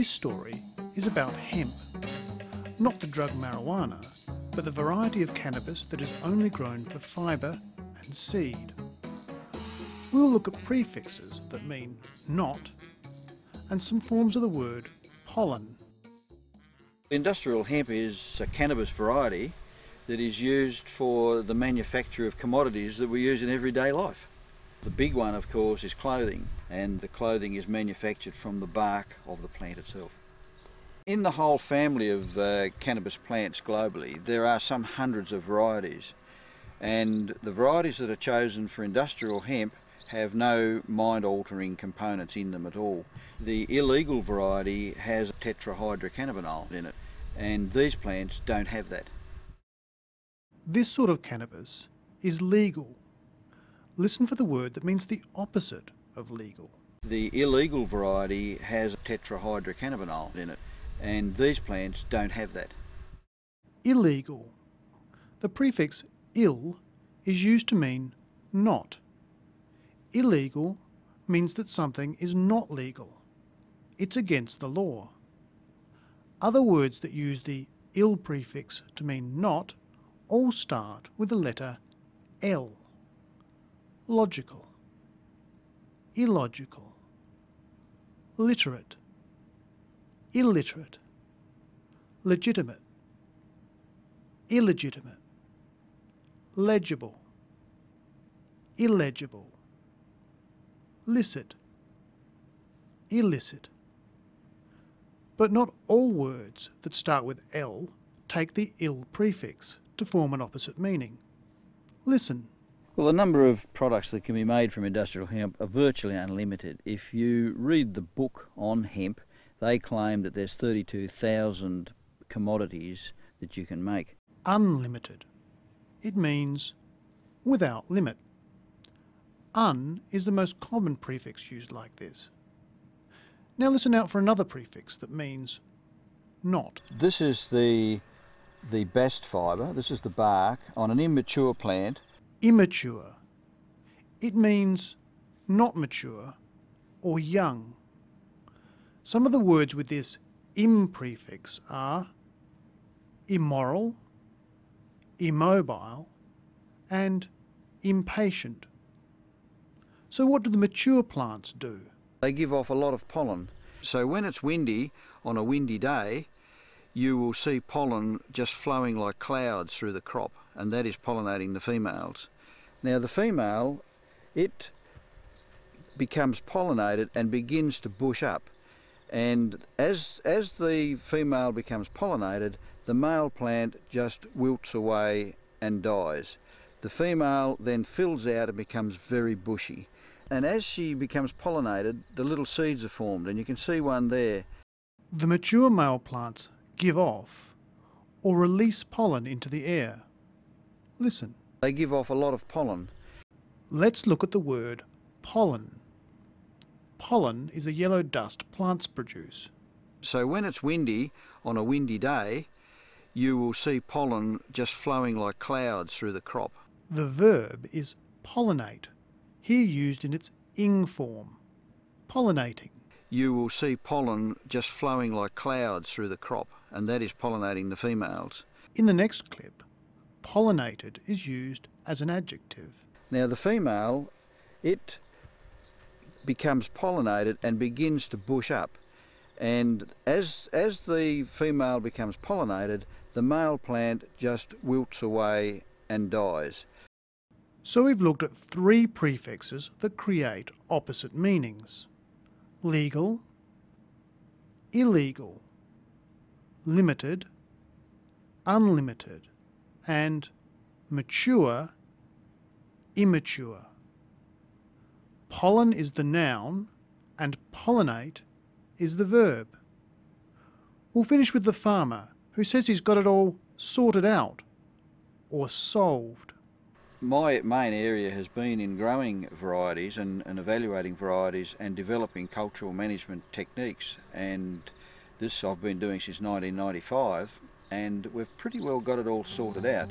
This story is about hemp, not the drug marijuana, but the variety of cannabis that is only grown for fibre and seed. We'll look at prefixes that mean not and some forms of the word pollen. Industrial hemp is a cannabis variety that is used for the manufacture of commodities that we use in everyday life. The big one, of course, is clothing, and the clothing is manufactured from the bark of the plant itself. In the whole family of cannabis plants globally, there are some hundreds of varieties, and the varieties that are chosen for industrial hemp have no mind-altering components in them at all. The illegal variety has tetrahydrocannabinol in it, and these plants don't have that. This sort of cannabis is legal. Listen for the word that means the opposite of legal. The illegal variety has tetrahydrocannabinol in it, and these plants don't have that. Illegal. The prefix ill is used to mean not. Illegal means that something is not legal. It's against the law. Other words that use the ill prefix to mean not all start with the letter L. Logical, illogical, literate, illiterate, legitimate, illegitimate, legible, illegible, licit, illicit. But not all words that start with L take the ill prefix to form an opposite meaning. Listen. Well, the number of products that can be made from industrial hemp are virtually unlimited. If you read the book on hemp, they claim that there's 32,000 commodities that you can make. Unlimited. It means without limit. Un is the most common prefix used like this. Now listen out for another prefix that means not. This is the bast fibre, this is the bark on an immature plant. Immature. It means not mature or young. Some of the words with this im prefix are immoral, immobile, and impatient. So what do the mature plants do? They give off a lot of pollen. So when it's windy, on a windy day, you will see pollen just flowing like clouds through the crop, and that is pollinating the females. Now the female, it becomes pollinated and begins to bush up, and as the female becomes pollinated, the male plant just wilts away and dies. The female then fills out and becomes very bushy, and as she becomes pollinated, the little seeds are formed, and you can see one there. The mature male plants give off or release pollen into the air. Listen. They give off a lot of pollen. Let's look at the word pollen. Pollen is a yellow dust plants produce. So when it's windy, on a windy day, you will see pollen just flowing like clouds through the crop. The verb is pollinate, here used in its ing form, pollinating. You will see pollen just flowing like clouds through the crop, and that is pollinating the females. In the next clip, pollinated is used as an adjective. Now the female, it becomes pollinated and begins to bush up, and as the female becomes pollinated, the male plant just wilts away and dies. So we've looked at three prefixes that create opposite meanings: legal, illegal, limited, unlimited, and mature, immature. Pollen is the noun and pollinate is the verb. We'll finish with the farmer who says he's got it all sorted out or solved. My main area has been in growing varieties and evaluating varieties and developing cultural management techniques, and this I've been doing since 1995, and we've pretty well got it all sorted out.